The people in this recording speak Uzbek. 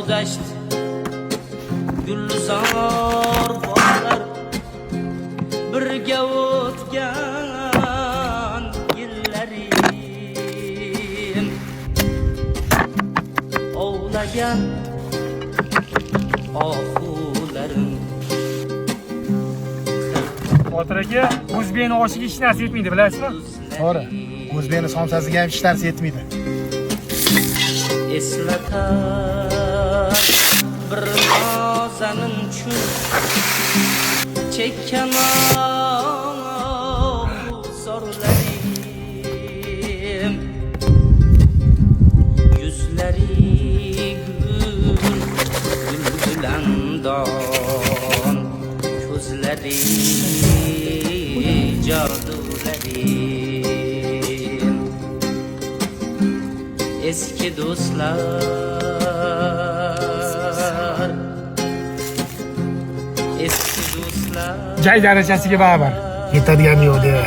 dasht gulzor bog'lar birga o'tgan yillarim ovlagan ohularim. Botir aka, o'zbekni oshiga hech narsa yetmaydi, bilasizmi? To'g'ri. O'zbekning somsasiga ham hech narsa yetmaydi. Eslatar bir nozanin chun chekkan zorlarim yuzlari gulandon ko'zlari jodularim eski do'stlar Jay darajasiga barabar. Yetadigan yo'q, deya.